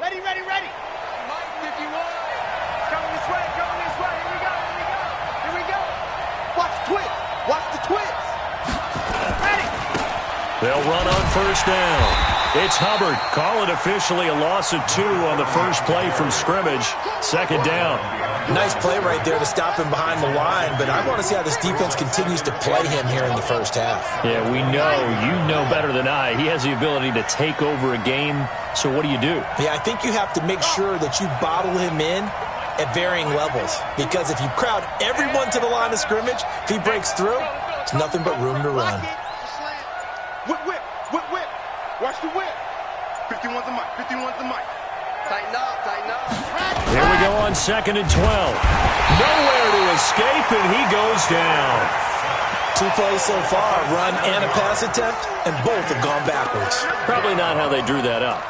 Ready, ready, ready. Mike 51. Coming this way, coming this way. Here we go, here we go. Here we go. Watch the twist. Watch the twist. Ready. They'll run on first down. It's Hubbard. Call it officially a loss of 2 on the first play from scrimmage. Second down. Nice play right there to stop him behind the line, but I want to see how this defense continues to play him here in the first half. Yeah, we know. You know better than I. He has the ability to take over a game, so what do you do? Yeah, I think you have to make sure that you bottle him in at varying levels, because if you crowd everyone to the line of scrimmage, if he breaks through, it's nothing but room to run. Whip, whip, whip, whip. Watch the whip. 51's the mic, 51's the mic. Tighten up, tighten up. Here we go on 2nd and 12. Nowhere to escape, and he goes down. 2 plays so far, run and a pass attempt, and both have gone backwards. Probably not how they drew that up.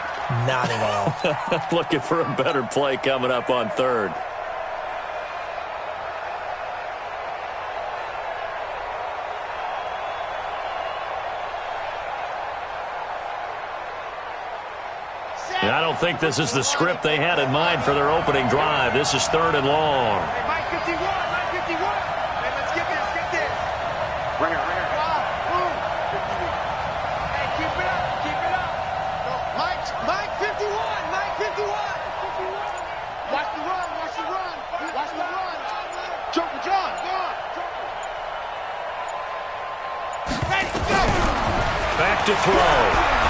Not at all. Looking for a better play coming up on 3rd. And I don't think this is the script they had in mind for their opening drive. This is 3rd and long. Hey, Mike 51, Mike 51. Hey, let's get this, get this. Right here, right here. Hey, keep it up, keep it up. Mike 51, Mike 51. Watch the run, watch the run, watch the run. Joker John, go on. Ready, go. Back to throw.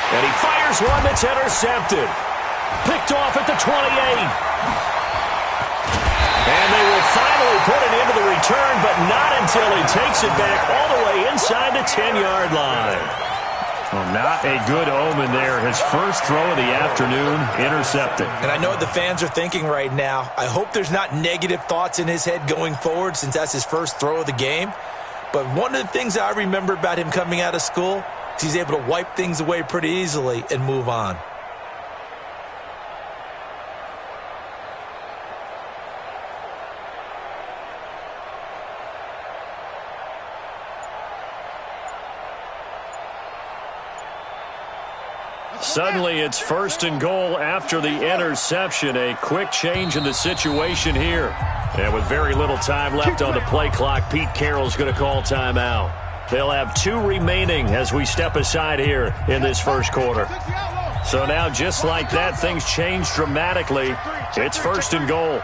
And he fires one that's intercepted. Picked off at the 28. And they will finally put it into the return, but not until he takes it back all the way inside the 10-yard line. Well, not a good omen there. His first throw of the afternoon, intercepted. And I know what the fans are thinking right now. I hope there's not negative thoughts in his head going forward, since that's his first throw of the game. But one of the things I remember about him coming out of school, he's able to wipe things away pretty easily and move on. Suddenly it's 1st and goal after the interception. A quick change in the situation here. And with very little time left on the play clock, Pete Carroll's going to call timeout. They'll have 2 remaining as we step aside here in this first quarter. So now, just like that, things change dramatically. It's 1st and goal.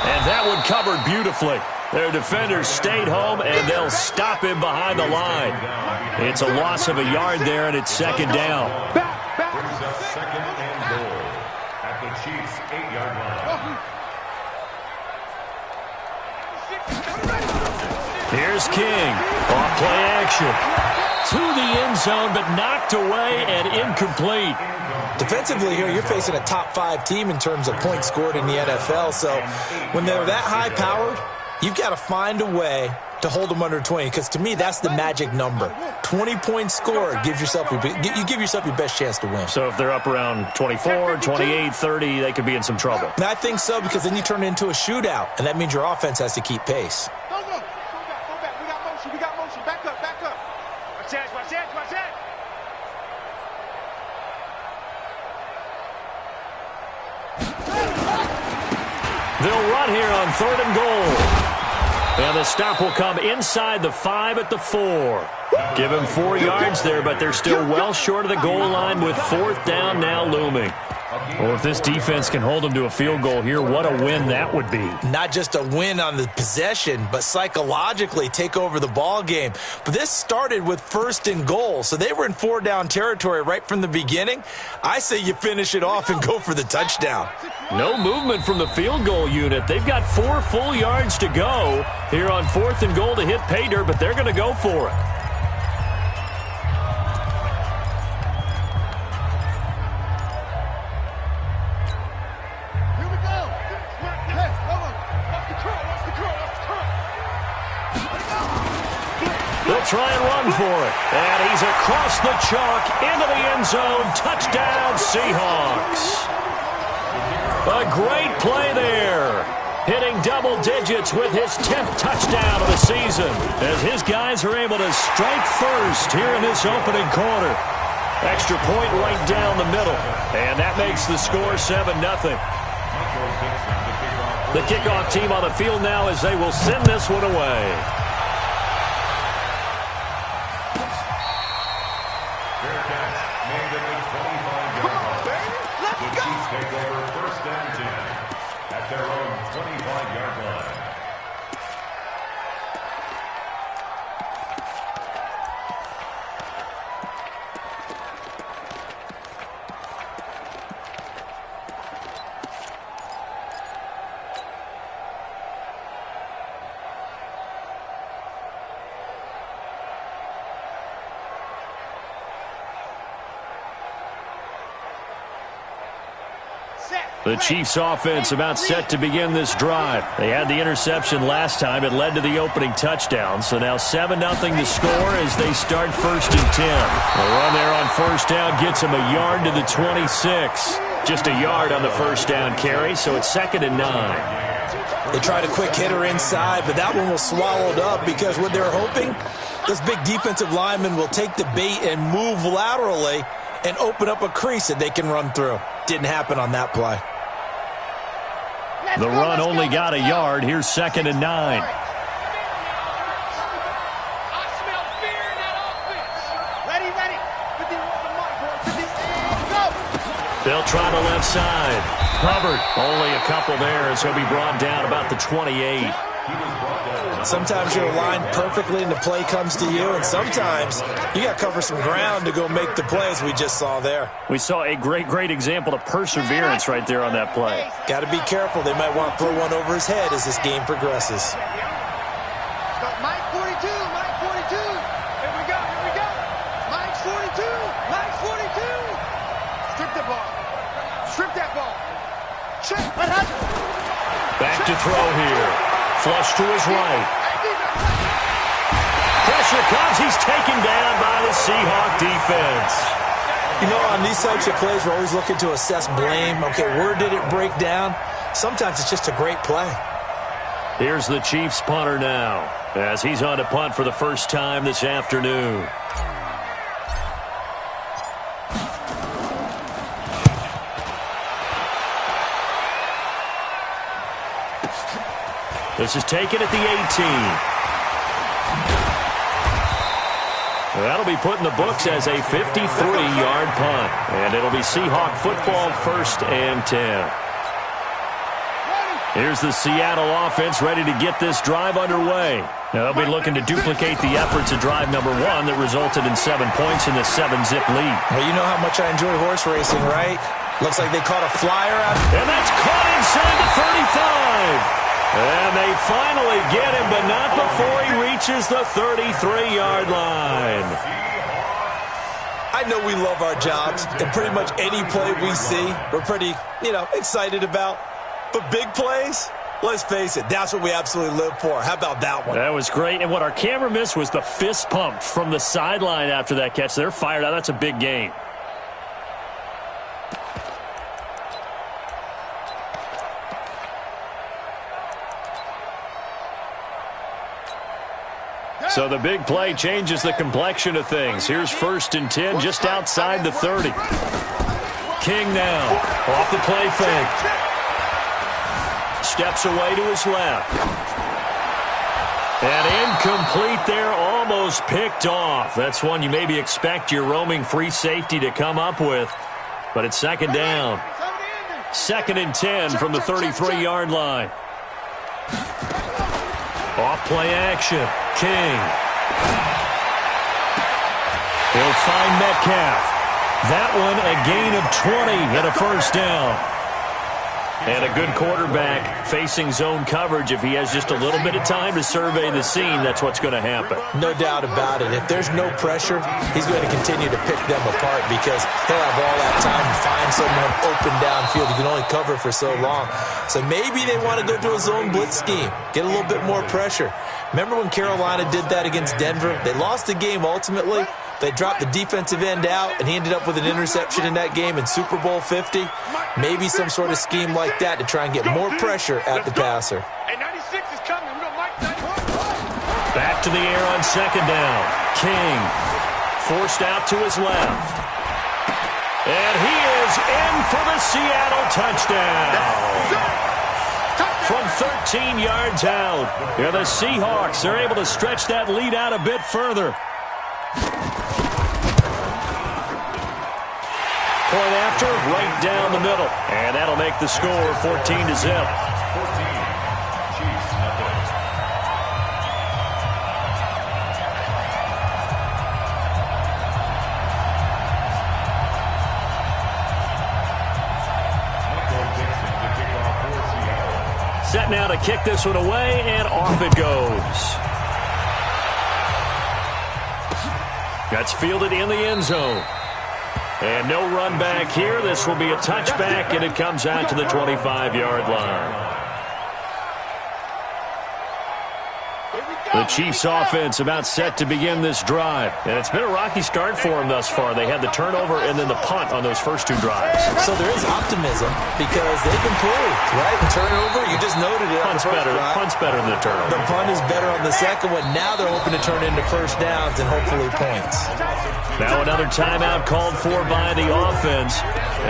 And that one covered beautifully. Their defenders stayed home, and they'll stop him behind the line. It's a loss of a yard there, and it's 2nd down. Brings up 2nd and goal at the Chiefs' 8-yard line. Here's King. Off play action. To the end zone, but knocked away and incomplete. Defensively here, you're facing a top 5 team in terms of points scored in the NFL. So when they're that high-powered, you've got to find a way to hold them under 20, because to me, that's the magic number. 20 points scored gives yourself you give yourself your best chance to win. So if they're up around 24, 28, 30, they could be in some trouble. And I think so, because then you turn it into a shootout, and that means your offense has to keep pace. Go back. We got motion. Back up. Watch that. They'll run here on 3rd and goal. And the stop will come inside the 5 at the 4. Give him 4 yards there, but they're still well short of the goal line with 4th down now looming. Well, if this defense can hold them to a field goal here, what a win that would be. Not just a win on the possession, but psychologically take over the ball game. But this started with 1st and goal, so they were in 4-down territory right from the beginning. I say you finish it off and go for the touchdown. No movement from the field goal unit. They've got 4 full yards to go here on 4th and goal to hit pay dirt, but they're going to go for it. They'll try and run for it. And he's across the chalk into the end zone. Touchdown, Seahawks. A great play there. hitting double digits with his 10th touchdown of the season, as his guys are able to strike first here in this opening quarter. Extra point right down the middle, and that makes the score 7-0. The kickoff team on the field now as they will send this one away. Fair catch made at the 25-yard line. The Chiefs take over 1st and 10 at their own 25-yard line. The Chiefs offense about set to begin this drive. They had the interception last time. It led to the opening touchdown. So now 7-0 the score as they start 1st and 10. The run there on 1st down gets them a yard to the 26. Just a yard on the 1st down carry, so it's 2nd and 9. They tried a quick hitter inside, but that one was swallowed up because what they're hoping, this big defensive lineman will take the bait and move laterally and open up a crease that they can run through. Didn't happen on that play. The run only got a yard. Here's 2nd and 9. I smell fear in that offense. Ready. Go. They'll try the left side. Hubbard, only a couple there as he'll be brought down about the 28. Sometimes you're aligned perfectly and the play comes to you, and sometimes you got to cover some ground to go make the play, as we just saw there. We saw a great example of perseverance right there on that play. Got to be careful. They might want to throw one over his head as this game progresses. Mike 42. Here we go. Mike's 42. Strip that ball. Back to throw here. Flush to his right. Pressure comes. He's taken down by the Seahawk defense. You know, on these types of plays, we're always looking to assess blame. Okay, where did it break down? Sometimes it's just a great play. Here's the Chiefs punter now as he's on to punt for the first time this afternoon. This is taken at the 18. That'll be put in the books as a 53-yard punt. And it'll be Seahawk football 1st and 10. Here's the Seattle offense ready to get this drive underway. Now they'll be looking to duplicate the efforts of drive number 1 that resulted in 7 points in the 7-zip lead. Well, you know how much I enjoy horse racing, right? Looks like they caught a flyer out. And that's caught inside the 35. And they finally get him, but not before he reaches the 33-yard line. I know we love our jobs, and pretty much any play we see, we're pretty, excited about. But big plays, let's face it, that's what we absolutely live for. How about that one? That was great. And what our camera missed was the fist pump from the sideline after that catch. They're fired out. That's a big game. So the big play changes the complexion of things. Here's 1st and 10 just outside the 30. King now off the play fake. Steps away to his left. And incomplete there, almost picked off. That's one you maybe expect your roaming free safety to come up with. But it's 2nd down. 2nd and 10 from the 33-yard line. Off play action. King. He'll find Metcalf. That one a gain of 20 and a 1st down. And a good quarterback facing zone coverage. If he has just a little bit of time to survey the scene, that's what's going to happen. No doubt about it. If there's no pressure, he's going to continue to pick them apart because he'll have all that time to find someone open downfield. He can only cover for so long. So maybe they want to go to a zone blitz scheme, get a little bit more pressure. Remember when Carolina did that against Denver? They lost the game ultimately, They dropped the defensive end out, and he ended up with an interception in that game in Super Bowl 50. Maybe some sort of scheme like that to try and get more pressure at the passer. Back to the air on second down. King forced out to his left. And he is in for the Seattle touchdown. From 13 yards out. Yeah, the Seahawks are able to stretch that lead out a bit further. Point after, right down the middle. And that'll make the score 14-0. Set now to kick this one away, and off it goes. That's fielded in the end zone. And no run back here. This will be a touchback, and it comes out to the 25-yard line. The Chiefs' offense about set to begin this drive. And it's been a rocky start for them thus far. They had the turnover and then the punt on those first two drives. So there is optimism because they've improved, right? The turnover, you just noted it. Punt's better than the turnover. The punt is better on the second one. Now they're hoping to turn into first downs and hopefully points. Now another timeout called for by the offense.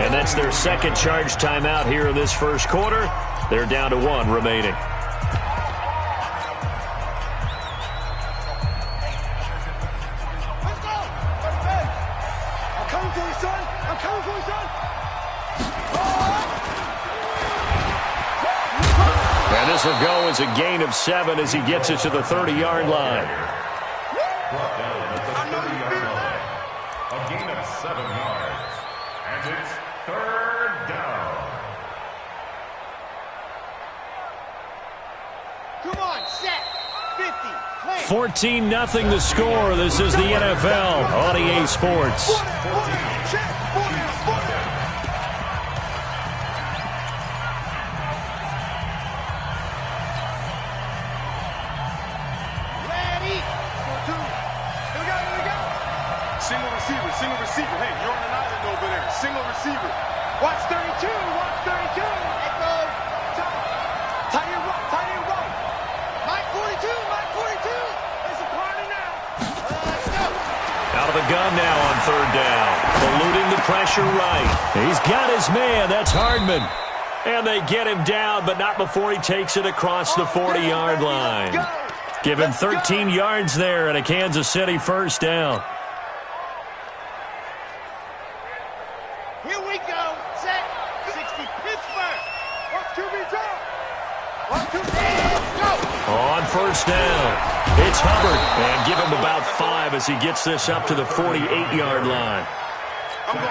And that's their second charge timeout here in this first quarter. They're down to one remaining. And this will go as a gain of 7 as he gets it to the 30-yard line. Brought down at the 30-yard line. A gain of 7 yards. And it's third down. Come on, set. 50. 14-0 the score. This is the NFL on EA Sports. Single receiver. Hey, you're on an island over there. Single receiver. Watch 32. Watch 32. Let go. Tight end right. Mike 42. Mike 42. It's a party now. Let's go. Out of the gun now on third down. Eluding the pressure right. He's got his man. That's Hardman. And they get him down, but not before he takes it across the 40-yard line. Give him 13 yards there and a Kansas City first down. Here we go. Set. 60. Pittsburgh. 1, 2, be drop. 1, 2, go. On first down, it's Hubbard. And give him about 5 as he gets this up to the 48-yard line.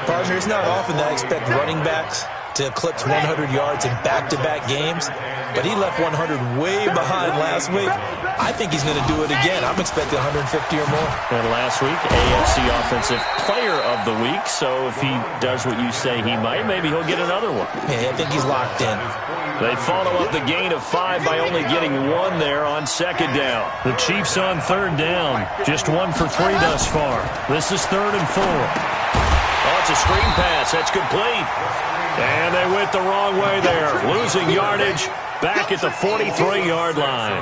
Partner, it's not often that I expect running backs to eclipse 100 yards in back-to-back games, but he left 100 way behind last week. I think he's going to do it again. I'm expecting 150 or more. And last week, AFC Offensive Player of the Week, so if he does what you say he might, maybe he'll get another one. Yeah, I think he's locked in. They follow up the gain of 5 by only getting 1 there on second down. The Chiefs on third down, just 1 for 3 thus far. This is 3rd and 4. Oh, it's a screen pass. That's complete. And they went the wrong way there. Losing yardage back at the 43-yard line.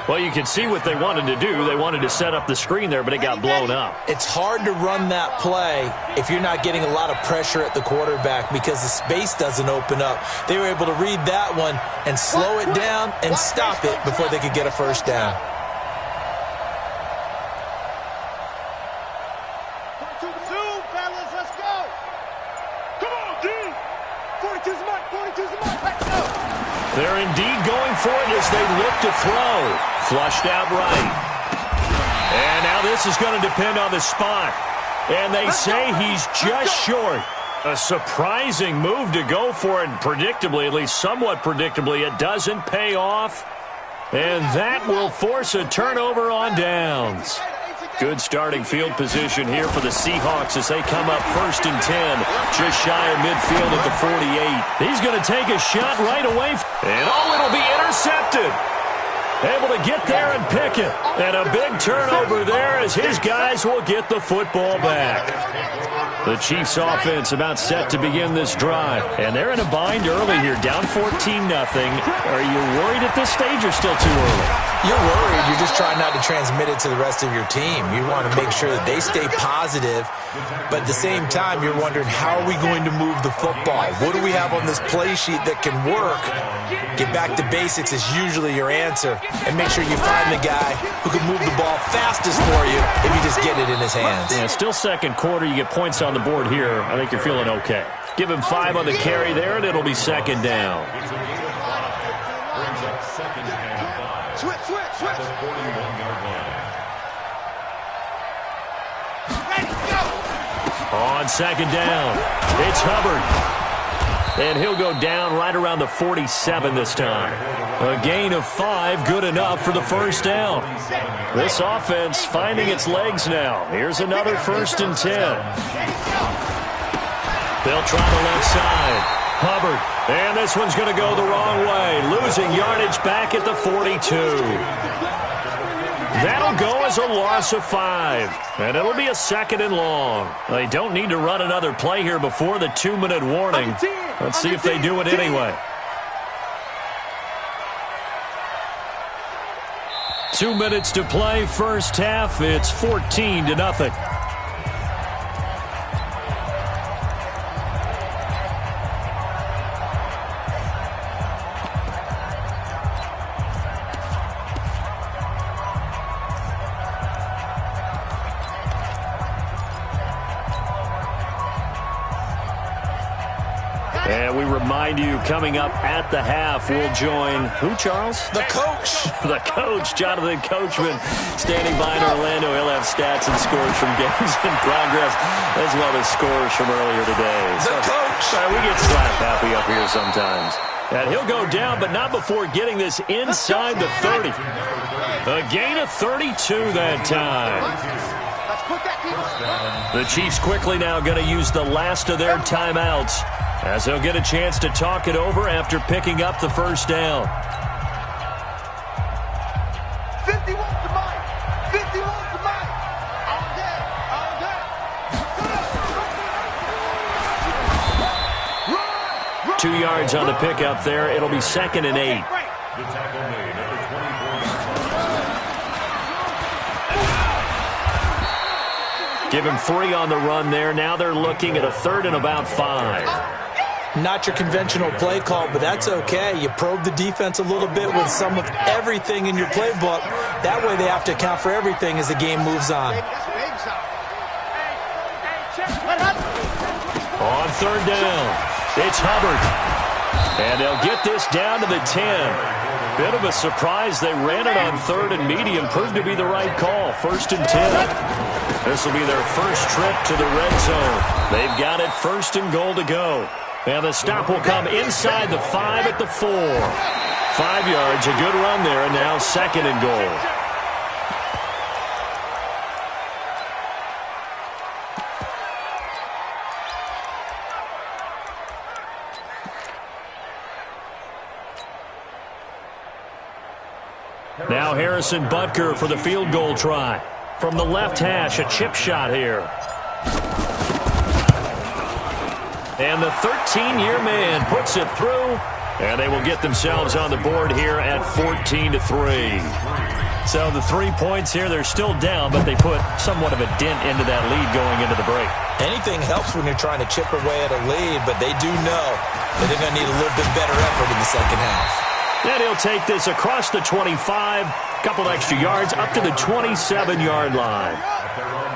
Well, you can see what they wanted to do. They wanted to set up the screen there, but it got blown up. It's hard to run that play if you're not getting a lot of pressure at the quarterback because the space doesn't open up. They were able to read that one and slow it down and stop it before they could get a first down. They're indeed going for it as they look to throw. Flushed out right. And now this is going to depend on the spot. And they say he's just short. A surprising move to go for it. And predictably, at least somewhat predictably, it doesn't pay off. And that will force a turnover on downs. Good starting field position here for the Seahawks as they come up 1st and 10, just shy of midfield at the 48. He's going to take a shot right away. And, oh, it'll be intercepted. Able to get there and pick it. And a big turnover there as his guys will get the football back. The Chiefs offense about set to begin this drive. And they're in a bind early here, down 14-0. Are you worried at this stage or still too early? You're worried. You're just trying not to transmit it to the rest of your team. You want to make sure that they stay positive, but at the same time, you're wondering, how are we going to move the football? What do we have on this play sheet that can work? Get back to basics is usually your answer, and make sure you find the guy who can move the ball fastest for you if you just get it in his hands. Yeah, still second quarter. You get points on the board here. I think you're feeling okay. Give him 5 on the carry there, and it'll be second down. Switch. The 41-yard line. Ready, go. On second down, it's Hubbard. And he'll go down right around the 47 this time. A gain of 5, good enough for the first down. This offense finding its legs now. Here's another 1st and 10. They'll try the left side. Hubbard, and this one's going to go the wrong way, losing yardage back at the 42. That'll go as a loss of 5, and it'll be a 2nd and long. They don't need to run another play here before the 2-minute warning. Let's see if they do it anyway. 2 minutes to play, first half. It's 14-0. And we remind you, coming up at the half, we'll join who, Charles? The coach. The coach, Jonathan Coachman, standing by in Orlando. He'll have stats and scores from games in progress, as well as scores from earlier today. The coach. We get slap happy up here sometimes. And he'll go down, but not before getting this inside the 30. A gain of 32 that time. The Chiefs quickly now going to use the last of their timeouts, as they'll get a chance to talk it over after picking up the first down. 50 wants the mic. 50 wants the mic. All day. 2 yards on the pickup there. It'll be 2nd and 8. The tackle made at the 24. Give him 3 on the run there. Now they're looking at a 3rd and about 5. Not your conventional play call, but that's okay. You probe the defense a little bit with some of everything in your playbook. That way they have to account for everything as the game moves on. On 3rd down, it's Hubbard. And they'll get this down to the 10. Bit of a surprise. They ran it on 3rd and medium. Proved to be the right call. 1st and 10. This will be their first trip to the red zone. They've got it 1st and goal to go. And the stop will come inside the 5 at the 4. 5 yards, a good run there, and now 2nd and goal. Now Harrison Butker for the field goal try. From the left hash, a chip shot here. And the 13-year man puts it through, and they will get themselves on the board here at 14-3. So the 3 points here, they're still down, but they put somewhat of a dent into that lead going into the break. Anything helps when you're trying to chip away at a lead, but they do know that they're going to need a little bit better effort in the second half. And he'll take this across the 25, couple extra yards, up to the 27-yard line.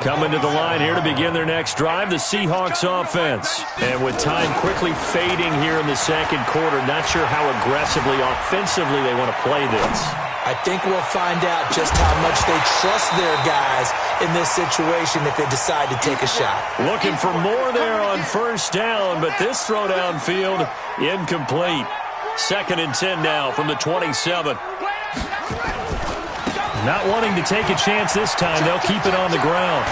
Coming to the line here to begin their next drive, the Seahawks offense. And with time quickly fading here in the second quarter, not sure how aggressively, offensively they want to play this. I think we'll find out just how much they trust their guys in this situation if they decide to take a shot. Looking for more there on 1st down, but this throw downfield incomplete. 2nd and 10 now from the 27. Not wanting to take a chance this time, they'll keep it on the ground.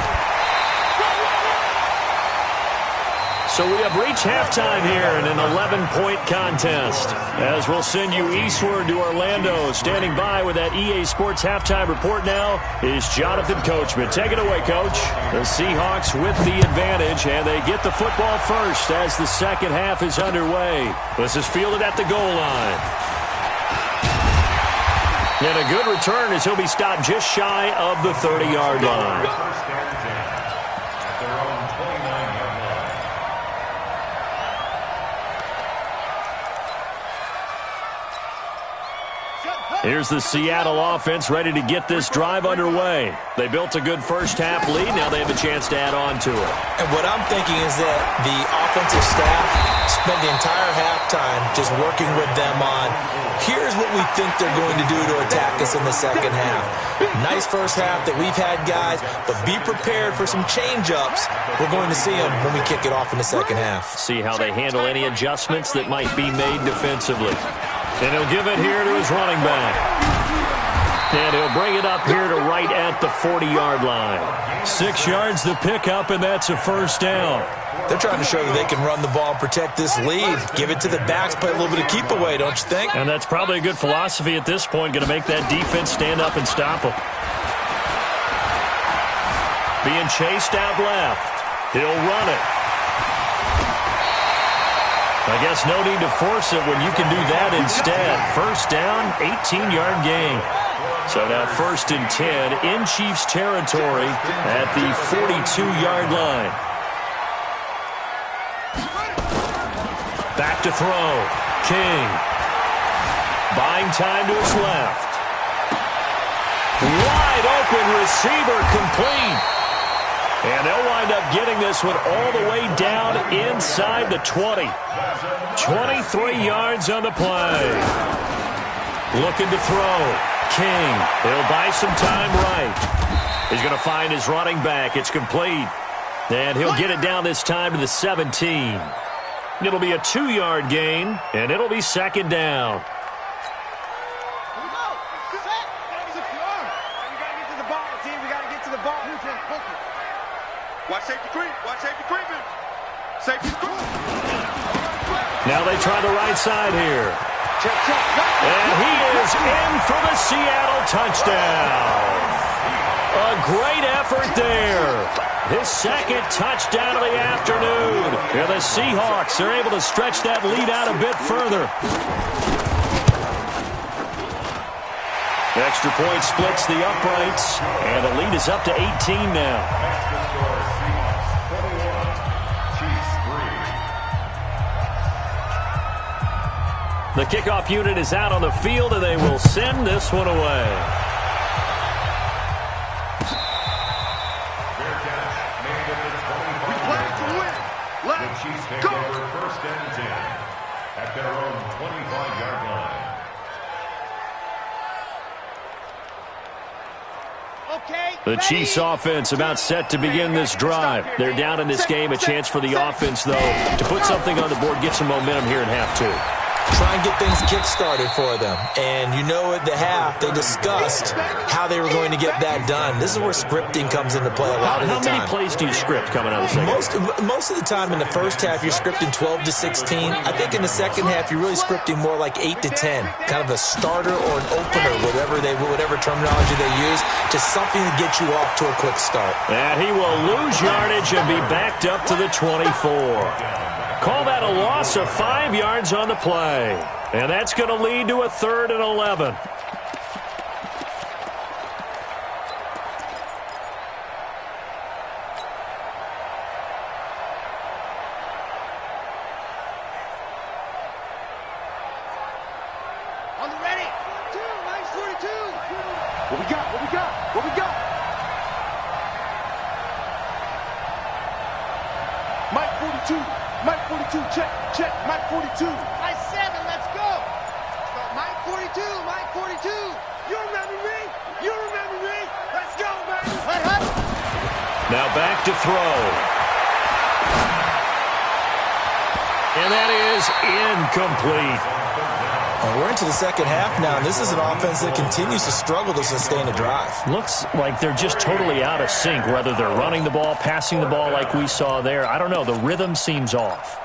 So we have reached halftime here in an 11-point contest. As we'll send you eastward to Orlando. Standing by with that EA Sports halftime report now is Jonathan Coachman. Take it away, Coach. The Seahawks with the advantage, and they get the football first as the second half is underway. This is fielded at the goal line. And a good return as he'll be stopped just shy of the 30-yard line. First and 10 at their own 29-yard line. Here's the Seattle offense ready to get this drive underway. They built a good first-half lead. Now they have a chance to add on to it. And what I'm thinking is that the offensive staff spent the entire halftime just working with them on, here's what we think they're going to do to attack us in the second half. Nice first half that we've had, guys, but be prepared for some change-ups. We're going to see them when we kick it off in the second half. See how they handle any adjustments that might be made defensively. And he'll give it here to his running back. And he'll bring it up here to right at the 40-yard line. 6 yards the pickup, and that's a first down. They're trying to show that they can run the ball and protect this lead. Give it to the backs, play a little bit of keep away, don't you think? And that's probably a good philosophy at this point, going to make that defense stand up and stop them. Being chased out left. He'll run it. I guess no need to force it when you can do that instead. First down, 18-yard gain. So now first and 10 in Chiefs territory at the 42-yard line. Back to throw. King. Buying time to his left. Wide open receiver complete. And they'll wind up getting this one all the way down inside the 20. 23 yards on the play. Looking to throw. King. He'll buy some time right. He's going to find his running back. It's complete. And he'll get it down this time to the 17. It'll be a 2-yard gain, and it'll be second down. Watch safety creep. Watch safety creeping. Safety creep. Now they try the right side here. And he is in for the Seattle touchdown. A great effort there. His second touchdown of the afternoon. And the Seahawks are able to stretch that lead out a bit further. Extra point splits the uprights. And the lead is up to 18 now. The kickoff unit is out on the field, and they will send this one away. The Chiefs take over first and 10 at their own 25-yard line. The Chiefs offense about set to begin this drive. They're down in this game. A chance for the offense, though, to put something on the board, get some momentum here in half two. Try and get things kick-started for them. And you know at the half, they discussed how they were going to get that done. This is where scripting comes into play a lot of the time. How many plays do you script coming out of the second? Most of the time in the first half, you're scripting 12 to 16. I think in the second half, you're really scripting more like 8 to 10. Kind of a starter or an opener, whatever terminology they use. Just something to get you off to a quick start. And he will lose yardage and be backed up to the 24. Call that a loss of 5 yards on the play. And that's going to lead to a 3rd and 11. On the ready. 42. What we got? What we got? What we got? Mike 42. Mike 42, check, Mike 42. Mike 7, let's go. Mike 42, Mike 42. You remember me? You remember me? Let's go, baby. Now back to throw. And that is incomplete. And we're into the second half now, and this is an offense that continues to struggle to sustain a drive. Looks like they're just totally out of sync, whether they're running the ball, passing the ball like we saw there. I don't know. The rhythm seems off.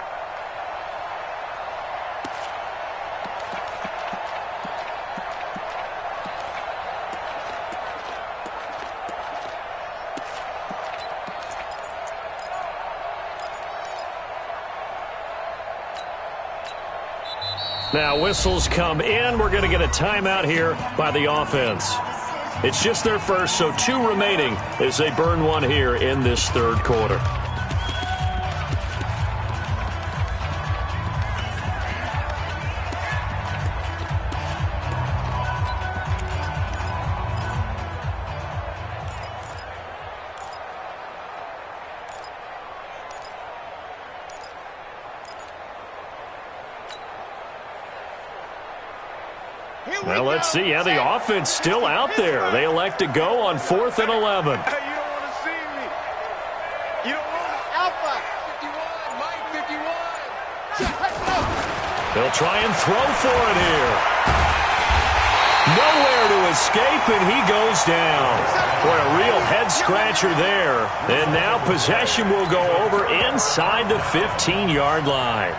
Now whistles come in. We're going to get a timeout here by the offense. It's just their first, so 2 remaining as they burn one here in this third quarter. Well, let's see. Yeah, the offense still out there. They elect to go on 4th and 11. Hey, you don't want to see me. You don't want to. Alpha 51, Mike 51. They'll try and throw for it here. Nowhere to escape, and he goes down. Boy, a real head-scratcher there. And now possession will go over inside the 15-yard line.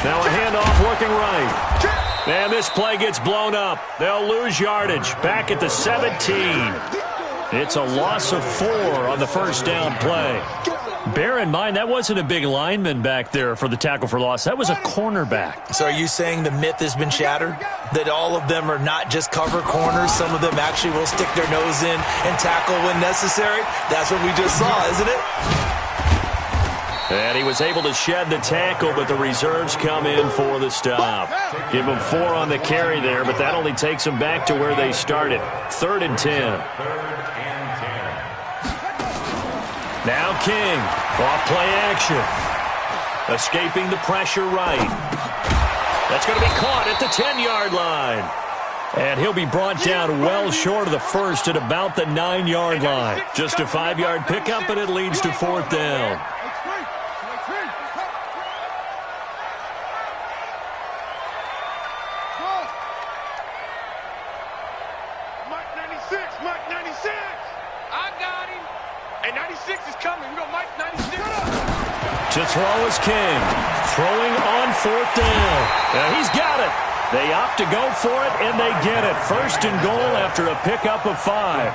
Now a handoff working right. And this play gets blown up. They'll lose yardage back at the 17. It's a loss of 4 on the first down play. Bear in mind, that wasn't a big lineman back there for the tackle for loss. That was a cornerback. So are you saying the myth has been shattered? That all of them are not just cover corners? Some of them actually will stick their nose in and tackle when necessary? That's what we just saw, isn't it? And he was able to shed the tackle, but the reserves come in for the stop. Give him 4 on the carry there, but that only takes them back to where they started. 3rd and 10. Now King, off play action. Escaping the pressure right. That's going to be caught at the 10-yard line. And he'll be brought down well short of the first at about the 9-yard line. Just a 5-yard pickup, and it leads to 4th down. To throw is King. Throwing on 4th down. Now he's got it. They opt to go for it, and they get it. 1st and goal after a pickup of 5.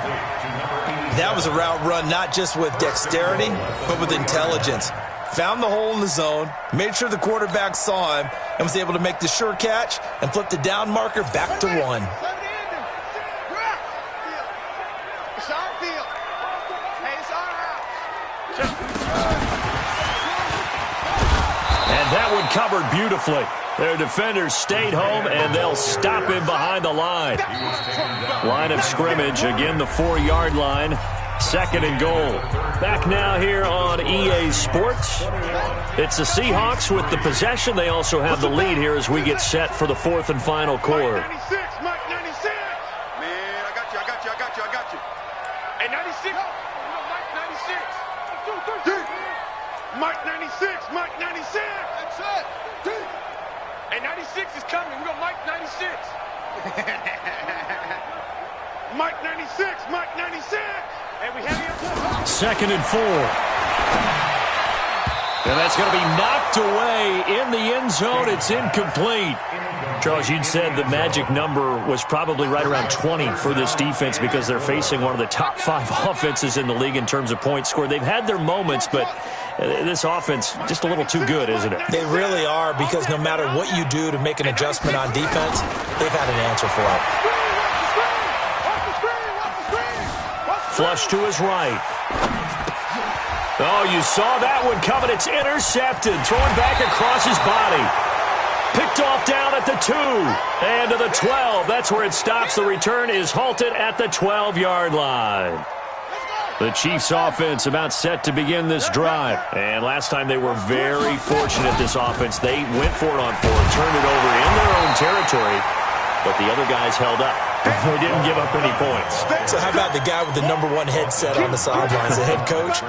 That was a route run not just with dexterity, but with intelligence. Found the hole in the zone, made sure the quarterback saw him, and was able to make the sure catch and flip the down marker back to 1. And that one covered beautifully. Their defenders stayed home, and they'll stop him behind the line. Line of scrimmage, again the 4-yard line. 2nd and goal. Back now here on EA Sports. It's the Seahawks with the possession. They also have the lead here as we get set for the 4th and final quarter. Mike 96, Mike 96. Man, I got you. Hey, 96. Mike 96. Mike 96, Mike 96. That's it. Hey, 96 is coming. We got Mike 96. Mike 96, Mike 96. And we have you. 2nd and 4. And that's going to be knocked away in the end zone. It's incomplete. Charles, you'd said the magic number was probably right around 20 for this defense because they're facing one of the top 5 offenses in the league in terms of points scored. They've had their moments, but this offense just a little too good, isn't it? They really are, because no matter what you do to make an adjustment on defense, they've had an answer for it. Flush to his right. Oh, you saw that one coming. It's intercepted. Thrown back across his body. Picked off down at the 2 and to the 12. That's where it stops. The return is halted at the 12-yard line. The Chiefs offense about set to begin this drive. And last time they were very fortunate, this offense. They went for it on 4, turned it over in their own territory, but the other guys held up. They didn't give up any points. So how about the guy with the #1 headset on the sidelines, the head coach?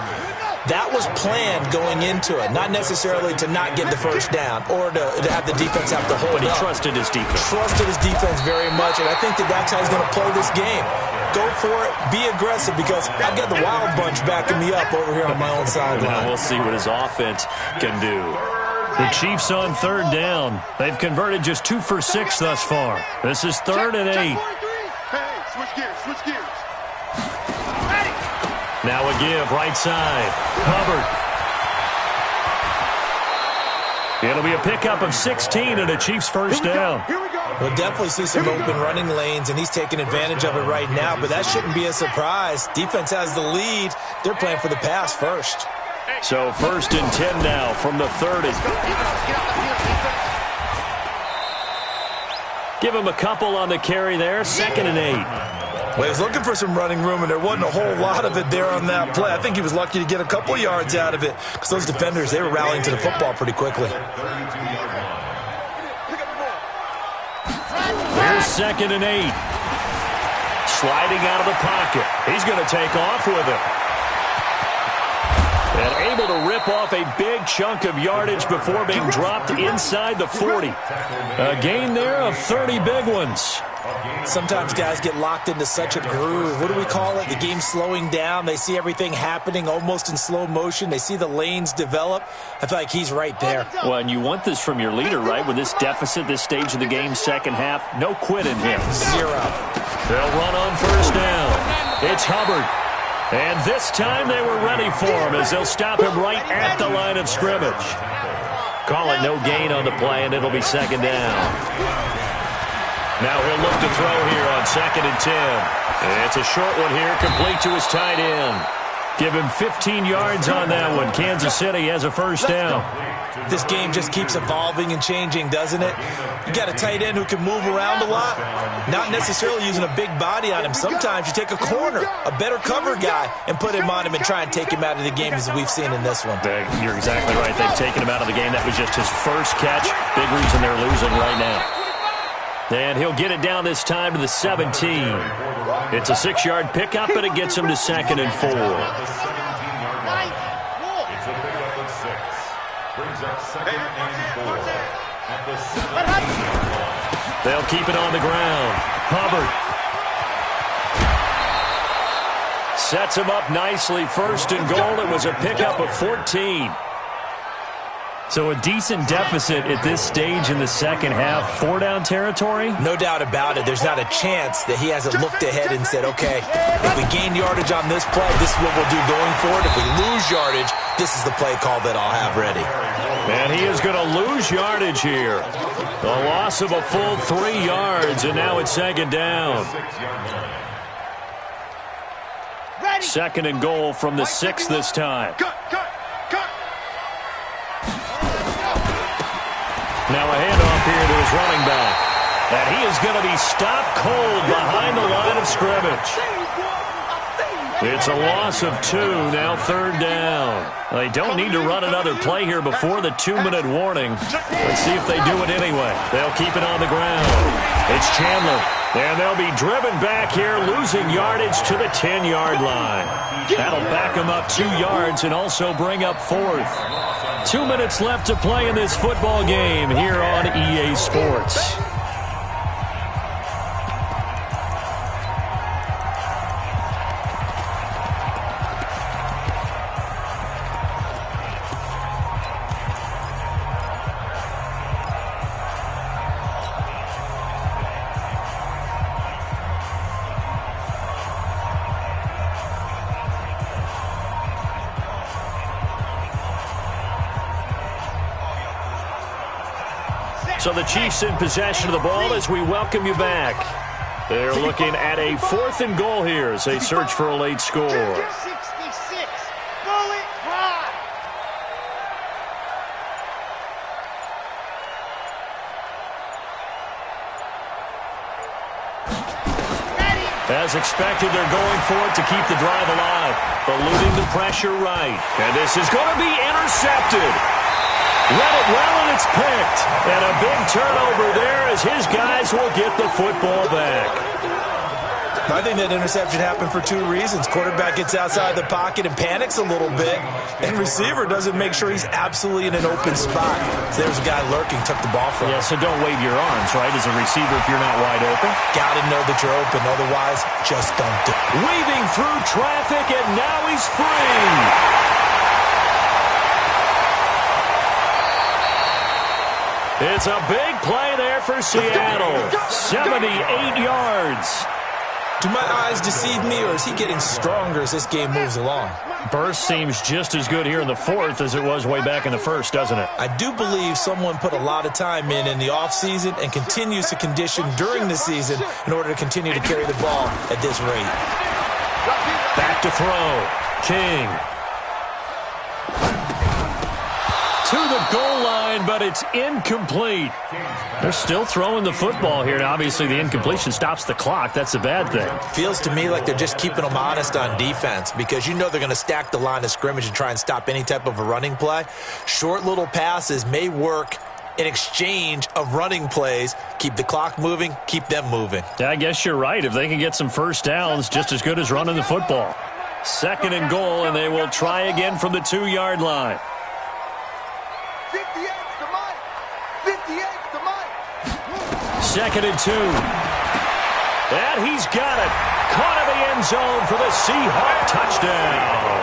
That was planned going into it, not necessarily to not get the first down or to have the defense have to hold But he up. trusted his defense. Trusted his defense very much, and I think that's how he's going to play this game. Go for it, be aggressive, because I've got the Wild Bunch backing me up over here on my own sideline. Now we'll see what his offense can do. The Chiefs on third down. They've converted just 2 for 6 thus far. This is 3rd and 8. Hey, switch gears, switch gears. Now a give, right side. Hubbard. It'll be a pickup of 16 and a Chiefs first down. Here we go. We'll definitely see some open running lanes, and he's taking advantage of it right now, but that shouldn't be a surprise. Defense has the lead. They're playing for the pass first. So 1st and 10 now from the 30. Give him a couple on the carry there. 2nd and 8. Well, he was looking for some running room, and there wasn't a whole lot of it there on that play. I think he was lucky to get a couple yards out of it because those defenders, they were rallying to the football pretty quickly. Here's 2nd and 8. Sliding out of the pocket. He's going to take off with it. And able to rip off a big chunk of yardage before being dropped inside the 40. A gain there of 30 big ones. Sometimes guys get locked into such a groove. What do we call it? The game's slowing down. They see everything happening almost in slow motion. They see the lanes develop. I feel like he's right there. Well, and you want this from your leader, right? With this deficit, this stage of the game, second half, no quit in him. 0. They'll run on first down. It's Hubbard. And this time they were ready for him as they'll stop him right at the line of scrimmage. Call it no gain on the play, and it'll be 2nd down. Now he'll look to throw here on 2nd and 10. It's a short one here, complete to his tight end. Give him 15 yards on that one. Kansas City has a first down. This game just keeps evolving and changing, doesn't it? You got a tight end who can move around a lot, not necessarily using a big body on him. Sometimes you take a corner, a better cover guy, and put him on him and try and take him out of the game as we've seen in this one. You're exactly right. They've taken him out of the game. That was just his first catch. Big reason they're losing right now. And he'll get it down this time to the 17. It's a 6-yard pickup, and it gets him to 2nd and 4. It's a pickup of 6. Brings up 2nd and 4 at the 7. They'll keep it on the ground. Hubbard sets him up nicely. 1st and goal. It was a pickup of 14. So a decent deficit at this stage in the second half. 4-down territory? No doubt about it. There's not a chance that he hasn't looked ahead and said, okay, if we gain yardage on this play, this is what we'll do going forward. If we lose yardage, this is the play call that I'll have ready. And he is going to lose yardage here. The loss of a full 3 yards, and now it's 2nd down. 2nd and goal from the 6 this time. Now a handoff here to his running back. And he is going to be stopped cold behind the line of scrimmage. It's a loss of 2, now 3rd down. They don't need to run another play here before the 2-minute warning. Let's see if they do it anyway. They'll keep it on the ground. It's Chandler. And they'll be driven back here, losing yardage to the 10-yard line. That'll back them up 2 yards and also bring up 4th. 2 minutes left to play in this football game here on EA Sports. So the Chiefs in possession of the ball as we welcome you back. They're looking at a 4th and goal here as they search for a late score. 66, bullet drive. As expected, they're going for it to keep the drive alive. Eluding the pressure right. And this is going to be intercepted. Read it well, and it's picked. And a big turnover there as his guys will get the football back. I think that interception happened for two reasons. Quarterback gets outside the pocket and panics a little bit, and receiver doesn't make sure he's absolutely in an open spot. So there's a guy lurking, took the ball from him. Yeah, so don't wave your arms, right, as a receiver if you're not wide open. Got to know that you're open. Otherwise, just don't do it. Weaving through traffic, and now he's free. It's a big play there for Seattle. 78 yards. Do my eyes deceive me, or is he getting stronger as this game moves along? Burst seems just as good here in the fourth as it was way back in the first, doesn't it? I do believe someone put a lot of time in the offseason and continues to condition during the season in order to continue to carry the ball at this rate. Back to throw. King. To the goal line, but it's incomplete. They're still throwing the football here. Now, obviously, the incompletion stops the clock. That's a bad thing. Feels to me like they're just keeping them honest on defense because you know they're going to stack the line of scrimmage and try and stop any type of a running play. Short little passes may work in exchange of running plays. Keep the clock moving, keep them moving. Yeah, I guess you're right. If they can get some first downs, just as good as running the football. Second and goal, and they will try again from the 2-yard line. 58 to Mike. 58 to Mike. Second and 2. And he's got it. Caught in the end zone for the Seahawk touchdown.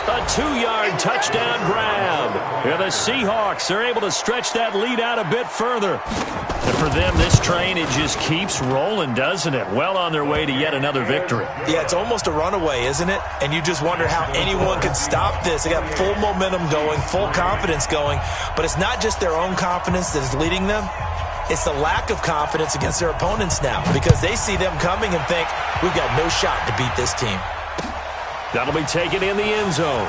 A 2-yard touchdown grab. And the Seahawks are able to stretch that lead out a bit further. And for them, this train, it just keeps rolling, doesn't it? Well on their way to yet another victory. Yeah, it's almost a runaway, isn't it? And you just wonder how anyone can stop this. They got full momentum going, full confidence going. But it's not just their own confidence that is leading them. It's the lack of confidence against their opponents now because they see them coming and think, we've got no shot to beat this team. That'll be taken in the end zone.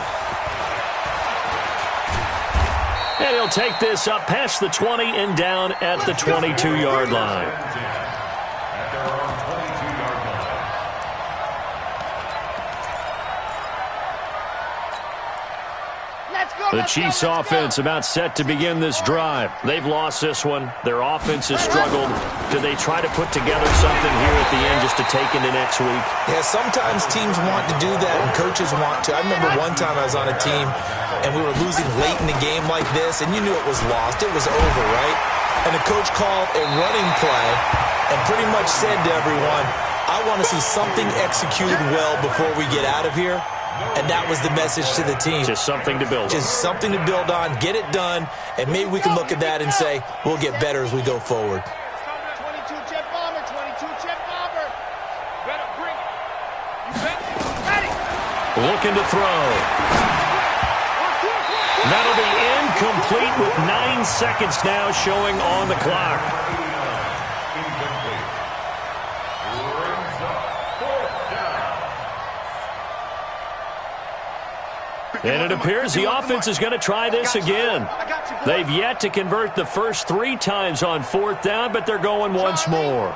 And he'll take this up past the 20 and down at the 22-yard line. The Chiefs offense about set to begin this drive. They've lost this one. Their offense has struggled. Do they try to put together something here at the end just to take into next week? Yeah, sometimes teams want to do that and coaches want to. I remember one time I was on a team and we were losing late in the game like this and you knew it was lost. It was over, right? And the coach called a running play and pretty much said to everyone, I want to see something executed well before we get out of here. And that was the message to the team. Just something to build on. Just something to build on, get it done, and maybe we can look at that and say, we'll get better as we go forward. 22 jet bomber, 22 jet bomber. Better bring it. You better. Ready. Looking to throw. That'll be incomplete with 9 seconds now showing on the clock. And it appears the offense is going to try this again. They've yet to convert the first 3 times on 4th down, but they're going once more.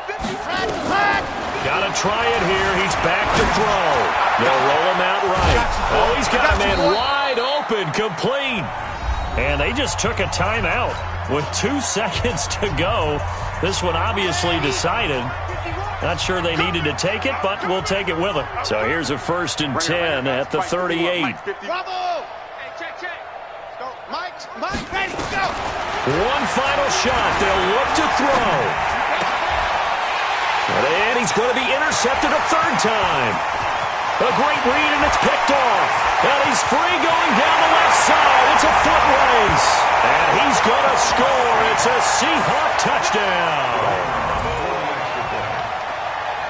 Got to try it here. He's back to throw. They'll roll him out right. Oh, he's got a man wide open, complete. And they just took a timeout with 2 seconds to go. This one obviously decided. Not sure they needed to take it, but we'll take it with them. So here's a 1st and 10 at the 38. Bravo! Hey, check. Go. Mike, ready, go! One final shot. They'll look to throw. And he's going to be intercepted a 3rd time. A great read, and it's picked off. And he's free going down the left side. It's a foot race. And he's going to score. It's a Seahawk touchdown.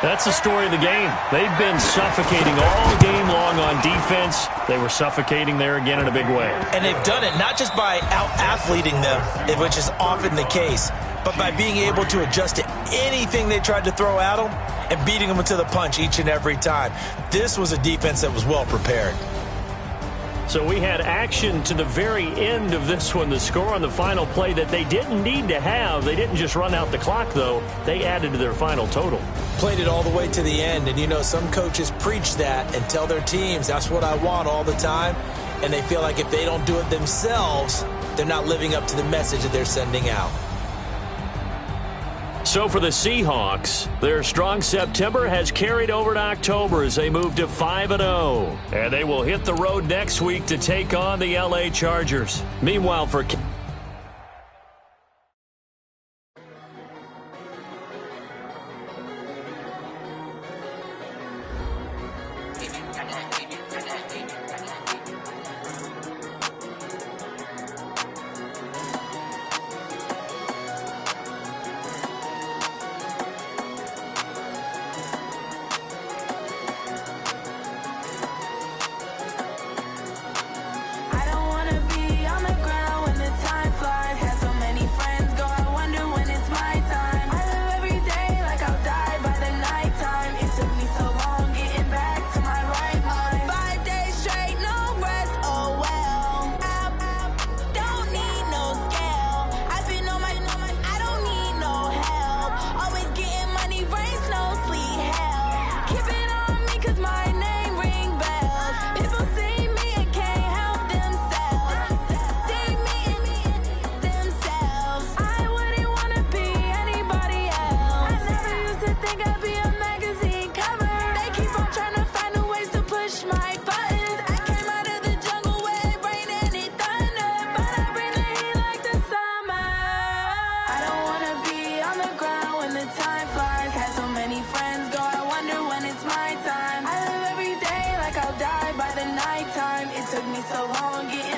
That's the story of the game. They've been suffocating all game long on defense. They were suffocating there again in a big way. And they've done it not just by out-athleting them, which is often the case, but by being able to adjust to anything they tried to throw at them and beating them to the punch each and every time. This was a defense that was well prepared. So we had action to the very end of this one. The score on the final play that they didn't need to have. They didn't just run out the clock, though. They added to their final total. Played it all the way to the end. And, you know, some coaches preach that and tell their teams, that's what I want all the time. and they feel like if they don't do it themselves, they're not living up to the message that they're sending out. So for the Seahawks, their strong September has carried over to October as they move to 5-0. And they will hit the road next week to take on the LA Chargers. Meanwhile, for It took me so long getting